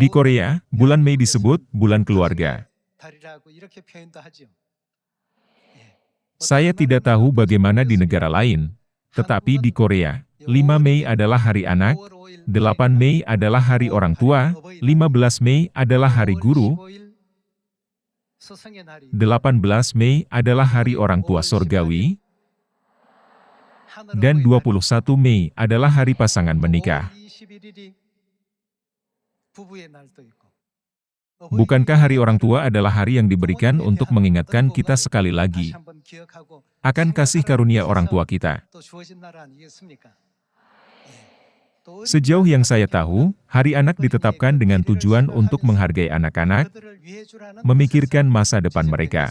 Di Korea, bulan Mei disebut bulan keluarga. Saya tidak tahu bagaimana di negara lain, tetapi di Korea, 5 Mei adalah hari anak, 8 Mei adalah hari orang tua, 15 Mei adalah hari guru, 18 Mei adalah hari orang tua sorgawi, dan 21 Mei adalah hari pasangan menikah. Bukankah hari orang tua adalah hari yang diberikan untuk mengingatkan kita sekali lagi akan kasih karunia orang tua kita? Sejauh yang saya tahu, hari anak ditetapkan dengan tujuan untuk menghargai anak-anak, memikirkan masa depan mereka.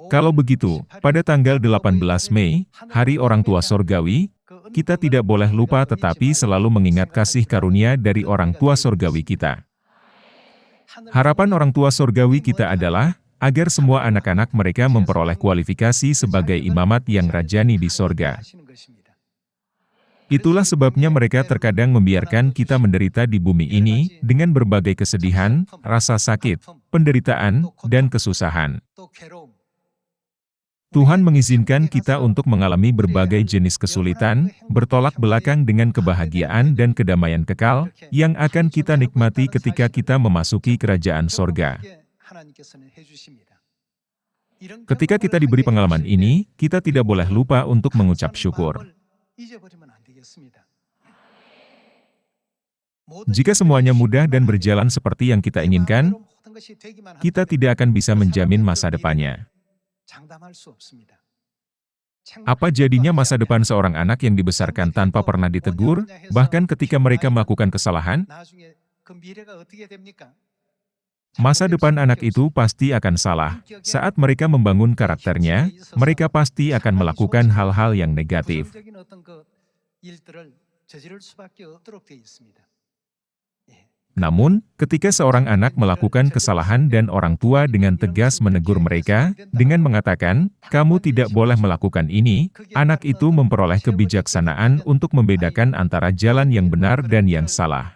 Kalau begitu, pada tanggal 18 Mei, hari orang tua sorgawi, kita tidak boleh lupa tetapi selalu mengingat kasih karunia dari orang tua sorgawi kita. Harapan orang tua sorgawi kita adalah, agar semua anak-anak mereka memperoleh kualifikasi sebagai imamat yang rajani di sorga. Itulah sebabnya mereka terkadang membiarkan kita menderita di bumi ini, dengan berbagai kesedihan, rasa sakit, penderitaan, dan kesusahan. Tuhan mengizinkan kita untuk mengalami berbagai jenis kesulitan, bertolak belakang dengan kebahagiaan dan kedamaian kekal, yang akan kita nikmati ketika kita memasuki kerajaan sorga. Ketika kita diberi pengalaman ini, kita tidak boleh lupa untuk mengucap syukur. Jika semuanya mudah dan berjalan seperti yang kita inginkan, kita tidak akan bisa menjamin masa depannya. Apa jadinya masa depan seorang anak yang dibesarkan tanpa pernah ditegur, bahkan ketika mereka melakukan kesalahan? Masa depan anak itu pasti akan salah. Saat mereka membangun karakternya, mereka pasti akan melakukan hal-hal yang negatif. Namun, ketika seorang anak melakukan kesalahan dan orang tua dengan tegas menegur mereka, dengan mengatakan, "Kamu tidak boleh melakukan ini," anak itu memperoleh kebijaksanaan untuk membedakan antara jalan yang benar dan yang salah.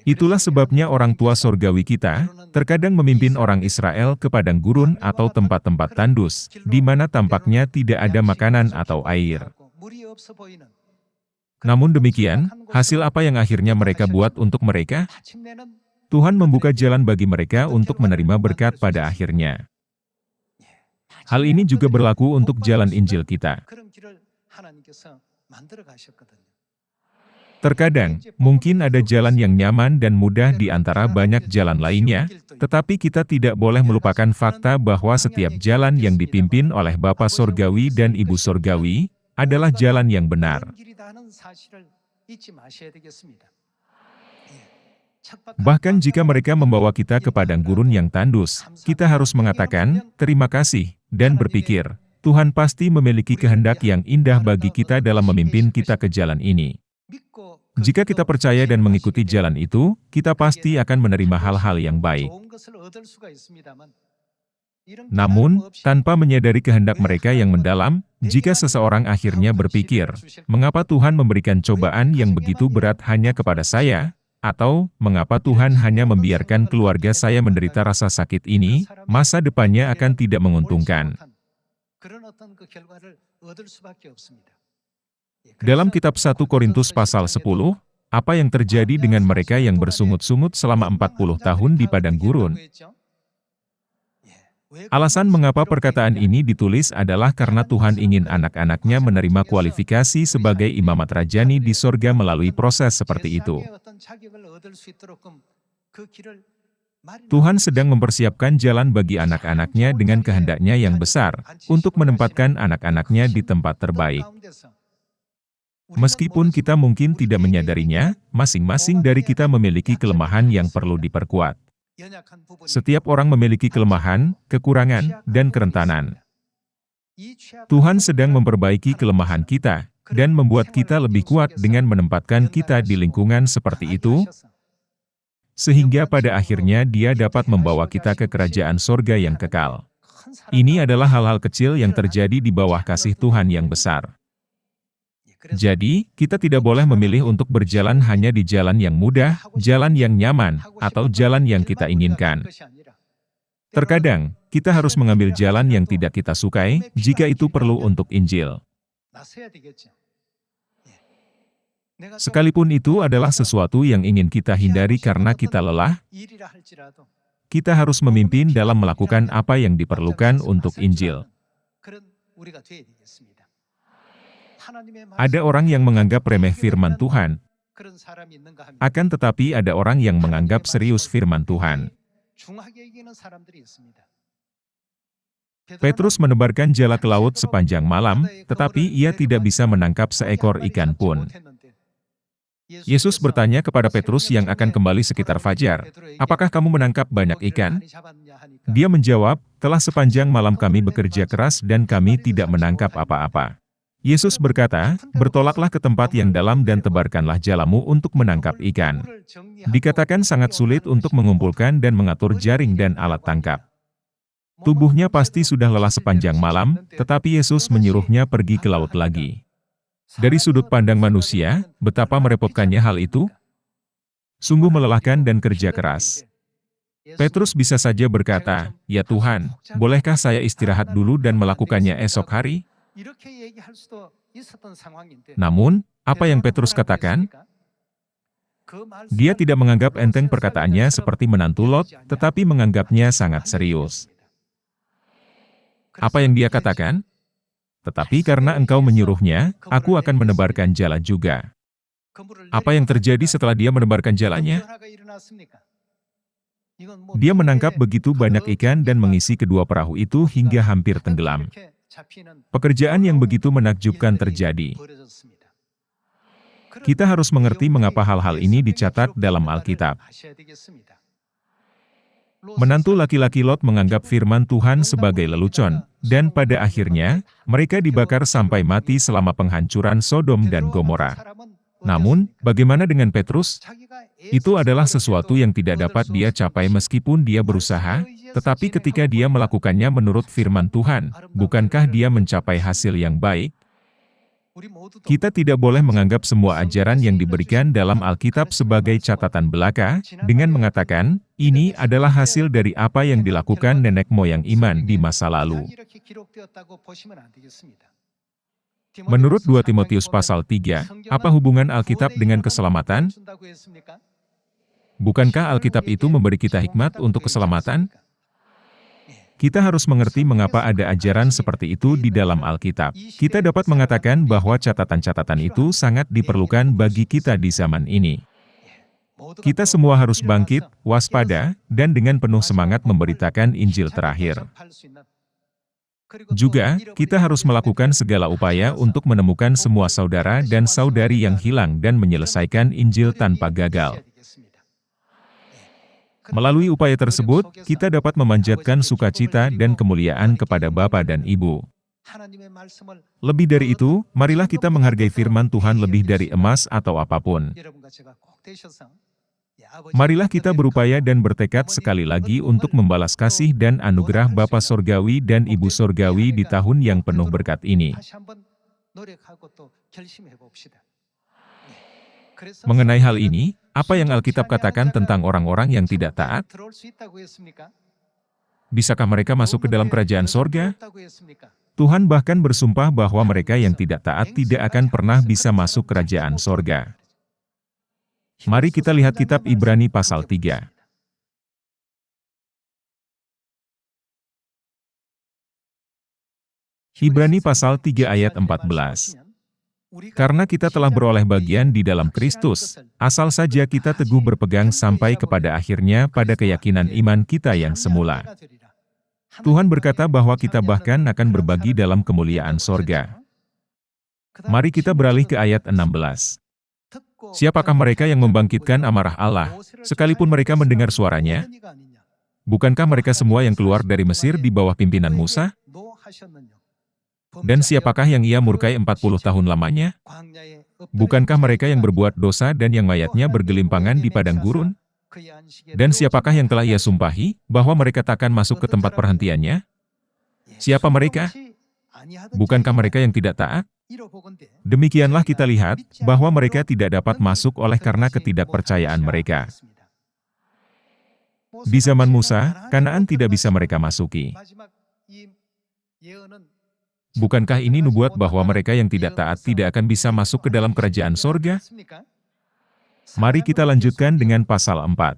Itulah sebabnya orang tua sorgawi kita, terkadang memimpin orang Israel ke padang gurun atau tempat-tempat tandus, di mana tampaknya tidak ada makanan atau air. Namun demikian, hasil apa yang akhirnya mereka buat untuk mereka? Tuhan membuka jalan bagi mereka untuk menerima berkat pada akhirnya. Hal ini juga berlaku untuk jalan Injil kita. Terkadang, mungkin ada jalan yang nyaman dan mudah di antara banyak jalan lainnya, tetapi kita tidak boleh melupakan fakta bahwa setiap jalan yang dipimpin oleh Bapa Sorgawi dan Ibu Sorgawi, adalah jalan yang benar. Bahkan jika mereka membawa kita ke padang gurun yang tandus, kita harus mengatakan, "Terima kasih," dan berpikir, Tuhan pasti memiliki kehendak yang indah bagi kita dalam memimpin kita ke jalan ini. Jika kita percaya dan mengikuti jalan itu, kita pasti akan menerima hal-hal yang baik. Namun, tanpa menyadari kehendak mereka yang mendalam, jika seseorang akhirnya berpikir, "Mengapa Tuhan memberikan cobaan yang begitu berat hanya kepada saya?" Atau, "Mengapa Tuhan hanya membiarkan keluarga saya menderita rasa sakit ini?" Masa depannya akan tidak menguntungkan. Dalam kitab 1 Korintus pasal 10, apa yang terjadi dengan mereka yang bersungut-sungut selama 40 tahun di padang gurun? Alasan mengapa perkataan ini ditulis adalah karena Tuhan ingin anak-anaknya menerima kualifikasi sebagai imamat rajani di sorga melalui proses seperti itu. Tuhan sedang mempersiapkan jalan bagi anak-anaknya dengan kehendaknya yang besar, untuk menempatkan anak-anaknya di tempat terbaik. Meskipun kita mungkin tidak menyadarinya, masing-masing dari kita memiliki kelemahan yang perlu diperkuat. Setiap orang memiliki kelemahan, kekurangan, dan kerentanan. Tuhan sedang memperbaiki kelemahan kita, dan membuat kita lebih kuat dengan menempatkan kita di lingkungan seperti itu, sehingga pada akhirnya Dia dapat membawa kita ke kerajaan sorga yang kekal. Ini adalah hal-hal kecil yang terjadi di bawah kasih Tuhan yang besar. Jadi, kita tidak boleh memilih untuk berjalan hanya di jalan yang mudah, jalan yang nyaman, atau jalan yang kita inginkan. Terkadang, kita harus mengambil jalan yang tidak kita sukai, jika itu perlu untuk Injil. Sekalipun itu adalah sesuatu yang ingin kita hindari karena kita lelah, kita harus memimpin dalam melakukan apa yang diperlukan untuk Injil. Ada orang yang menganggap remeh firman Tuhan, akan tetapi ada orang yang menganggap serius firman Tuhan. Petrus menebarkan jala ke laut sepanjang malam, tetapi ia tidak bisa menangkap seekor ikan pun. Yesus bertanya kepada Petrus yang akan kembali sekitar fajar, "Apakah kamu menangkap banyak ikan?" Dia menjawab, "Telah sepanjang malam kami bekerja keras dan kami tidak menangkap apa-apa." Yesus berkata, "Bertolaklah ke tempat yang dalam dan tebarkanlah jalamu untuk menangkap ikan." Dikatakan sangat sulit untuk mengumpulkan dan mengatur jaring dan alat tangkap. Tubuhnya pasti sudah lelah sepanjang malam, tetapi Yesus menyuruhnya pergi ke laut lagi. Dari sudut pandang manusia, betapa merepotkannya hal itu? Sungguh melelahkan dan kerja keras. Petrus bisa saja berkata, "Ya Tuhan, bolehkah saya istirahat dulu dan melakukannya esok hari?" Namun, apa yang Petrus katakan? Dia tidak menganggap enteng perkataannya seperti menantu Lot, tetapi menganggapnya sangat serius. Apa yang dia katakan? "Tetapi karena engkau menyuruhnya, aku akan menebarkan jala juga." Apa yang terjadi setelah dia menebarkan jalanya? Dia menangkap begitu banyak ikan dan mengisi kedua perahu itu hingga hampir tenggelam. Pekerjaan yang begitu menakjubkan terjadi. Kita harus mengerti mengapa hal-hal ini dicatat dalam Alkitab. Menantu laki-laki Lot menganggap firman Tuhan sebagai lelucon, dan pada akhirnya, mereka dibakar sampai mati selama penghancuran Sodom dan Gomora. Namun, bagaimana dengan Petrus? Itu adalah sesuatu yang tidak dapat dia capai meskipun dia berusaha, tetapi ketika dia melakukannya menurut firman Tuhan, bukankah dia mencapai hasil yang baik? Kita tidak boleh menganggap semua ajaran yang diberikan dalam Alkitab sebagai catatan belaka, dengan mengatakan, ini adalah hasil dari apa yang dilakukan nenek moyang iman di masa lalu. Menurut 2 Timotius pasal 3, apa hubungan Alkitab dengan keselamatan? Bukankah Alkitab itu memberi kita hikmat untuk keselamatan? Kita harus mengerti mengapa ada ajaran seperti itu di dalam Alkitab. Kita dapat mengatakan bahwa catatan-catatan itu sangat diperlukan bagi kita di zaman ini. Kita semua harus bangkit, waspada, dan dengan penuh semangat memberitakan Injil terakhir. Juga, kita harus melakukan segala upaya untuk menemukan semua saudara dan saudari yang hilang dan menyelesaikan Injil tanpa gagal. Melalui upaya tersebut, kita dapat memanjatkan sukacita dan kemuliaan kepada Bapa dan Ibu. Lebih dari itu, marilah kita menghargai firman Tuhan lebih dari emas atau apapun. Marilah kita berupaya dan bertekad sekali lagi untuk membalas kasih dan anugerah Bapa Sorgawi dan Ibu Sorgawi di tahun yang penuh berkat ini. Mengenai hal ini, apa yang Alkitab katakan tentang orang-orang yang tidak taat? Bisakah mereka masuk ke dalam kerajaan sorga? Tuhan bahkan bersumpah bahwa mereka yang tidak taat tidak akan pernah bisa masuk kerajaan sorga. Mari kita lihat kitab Ibrani pasal 3. Ibrani pasal 3 ayat 14. Karena kita telah beroleh bagian di dalam Kristus, asal saja kita teguh berpegang sampai kepada akhirnya pada keyakinan iman kita yang semula. Tuhan berkata bahwa kita bahkan akan berbagi dalam kemuliaan sorga. Mari kita beralih ke ayat 16. Siapakah mereka yang membangkitkan amarah Allah, sekalipun mereka mendengar suaranya? Bukankah mereka semua yang keluar dari Mesir di bawah pimpinan Musa? Dan siapakah yang ia murkai 40 tahun lamanya? Bukankah mereka yang berbuat dosa dan yang mayatnya bergelimpangan di padang gurun? Dan siapakah yang telah ia sumpahi, bahwa mereka takkan masuk ke tempat perhentiannya? Siapa mereka? Bukankah mereka yang tidak taat? Demikianlah kita lihat, bahwa mereka tidak dapat masuk oleh karena ketidakpercayaan mereka. Di zaman Musa, Kanaan tidak bisa mereka masuki. Bukankah ini nubuat bahwa mereka yang tidak taat tidak akan bisa masuk ke dalam kerajaan sorga? Mari kita lanjutkan dengan pasal 4.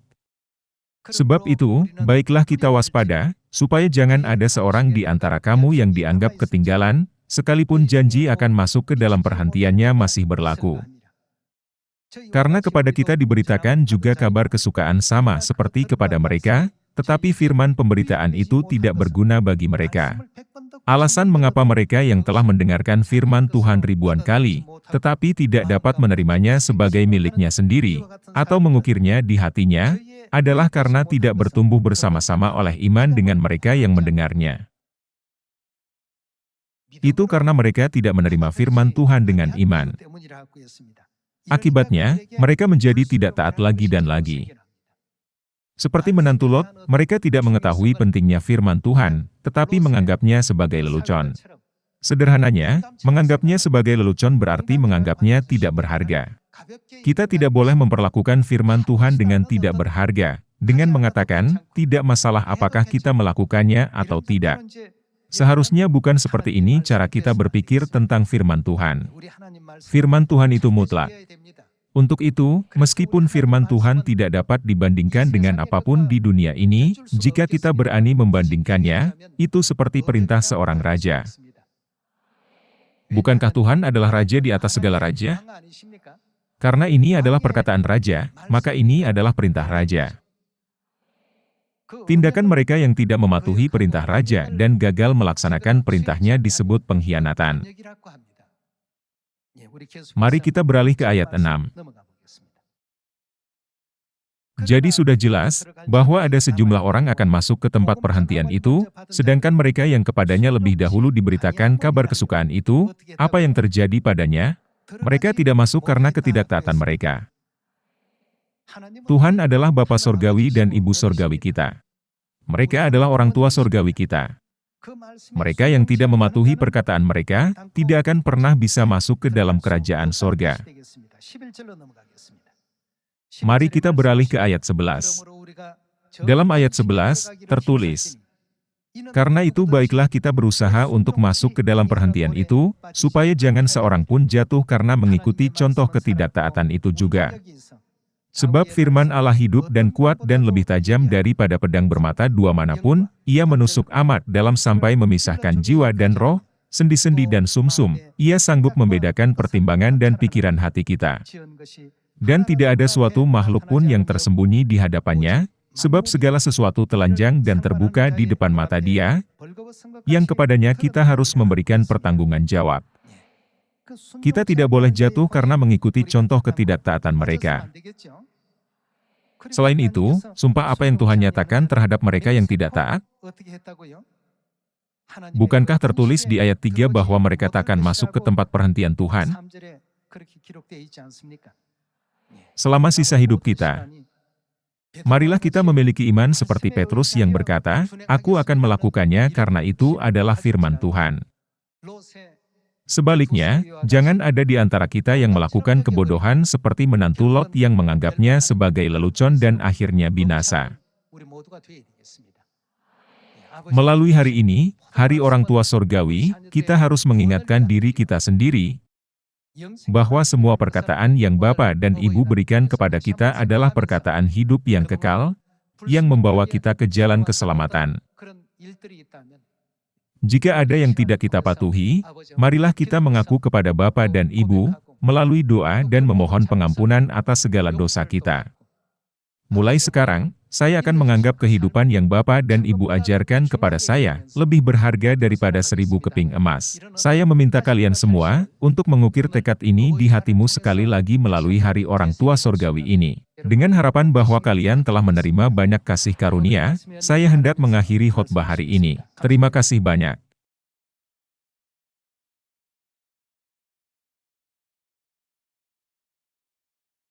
Sebab itu, baiklah kita waspada, supaya jangan ada seorang di antara kamu yang dianggap ketinggalan, sekalipun janji akan masuk ke dalam perhentiannya masih berlaku. Karena kepada kita diberitakan juga kabar kesukaan sama seperti kepada mereka, tetapi firman pemberitaan itu tidak berguna bagi mereka. Alasan mengapa mereka yang telah mendengarkan firman Tuhan ribuan kali, tetapi tidak dapat menerimanya sebagai miliknya sendiri, atau mengukirnya di hatinya, adalah karena tidak bertumbuh bersama-sama oleh iman dengan mereka yang mendengarnya. Itu karena mereka tidak menerima firman Tuhan dengan iman. Akibatnya, mereka menjadi tidak taat lagi dan lagi. Seperti menantu Lot, mereka tidak mengetahui pentingnya firman Tuhan, tetapi menganggapnya sebagai lelucon. Sederhananya, menganggapnya sebagai lelucon berarti menganggapnya tidak berharga. Kita tidak boleh memperlakukan firman Tuhan dengan tidak berharga, dengan mengatakan, tidak masalah apakah kita melakukannya atau tidak. Seharusnya bukan seperti ini cara kita berpikir tentang firman Tuhan. Firman Tuhan itu mutlak. Untuk itu, meskipun firman Tuhan tidak dapat dibandingkan dengan apapun di dunia ini, jika kita berani membandingkannya, itu seperti perintah seorang raja. Bukankah Tuhan adalah raja di atas segala raja? Karena ini adalah perkataan raja, maka ini adalah perintah raja. Tindakan mereka yang tidak mematuhi perintah raja dan gagal melaksanakan perintahnya disebut pengkhianatan. Mari kita beralih ke ayat 6. Jadi sudah jelas, bahwa ada sejumlah orang akan masuk ke tempat perhentian itu, sedangkan mereka yang kepadanya lebih dahulu diberitakan kabar kesukaan itu, apa yang terjadi padanya? Mereka tidak masuk karena ketidaktaatan mereka. Tuhan adalah Bapa Sorgawi dan Ibu Sorgawi kita. Mereka adalah orang tua sorgawi kita. Mereka yang tidak mematuhi perkataan mereka, tidak akan pernah bisa masuk ke dalam kerajaan sorga. Mari kita beralih ke ayat 11. Dalam ayat 11, tertulis, "Karena itu baiklah kita berusaha untuk masuk ke dalam perhentian itu, supaya jangan seorang pun jatuh karena mengikuti contoh ketidaktaatan itu juga. Sebab firman Allah hidup dan kuat dan lebih tajam daripada pedang bermata dua manapun, ia menusuk amat dalam sampai memisahkan jiwa dan roh, sendi-sendi dan sumsum, ia sanggup membedakan pertimbangan dan pikiran hati kita. Dan tidak ada suatu makhluk pun yang tersembunyi di hadapannya, sebab segala sesuatu telanjang dan terbuka di depan mata Dia, yang kepadanya kita harus memberikan pertanggungan jawab." Kita tidak boleh jatuh karena mengikuti contoh ketidaktaatan mereka. Selain itu, sumpah apa yang Tuhan nyatakan terhadap mereka yang tidak taat? Bukankah tertulis di ayat 3 bahwa mereka takkan masuk ke tempat perhentian Tuhan? Selama sisa hidup kita, marilah kita memiliki iman seperti Petrus yang berkata, "Aku akan melakukannya karena itu adalah firman Tuhan." Sebaliknya, jangan ada di antara kita yang melakukan kebodohan seperti menantu Lot yang menganggapnya sebagai lelucon dan akhirnya binasa. Melalui hari ini, Hari Orang Tua Sorgawi, kita harus mengingatkan diri kita sendiri bahwa semua perkataan yang Bapa dan Ibu berikan kepada kita adalah perkataan hidup yang kekal, yang membawa kita ke jalan keselamatan. Jika ada yang tidak kita patuhi, marilah kita mengaku kepada Bapa dan Ibu, melalui doa dan memohon pengampunan atas segala dosa kita. Mulai sekarang, saya akan menganggap kehidupan yang Bapa dan Ibu ajarkan kepada saya lebih berharga daripada 1000 keping emas. Saya meminta kalian semua untuk mengukir tekad ini di hatimu sekali lagi melalui Hari Orang Tua Sorgawi ini. Dengan harapan bahwa kalian telah menerima banyak kasih karunia, saya hendak mengakhiri khotbah hari ini. Terima kasih banyak.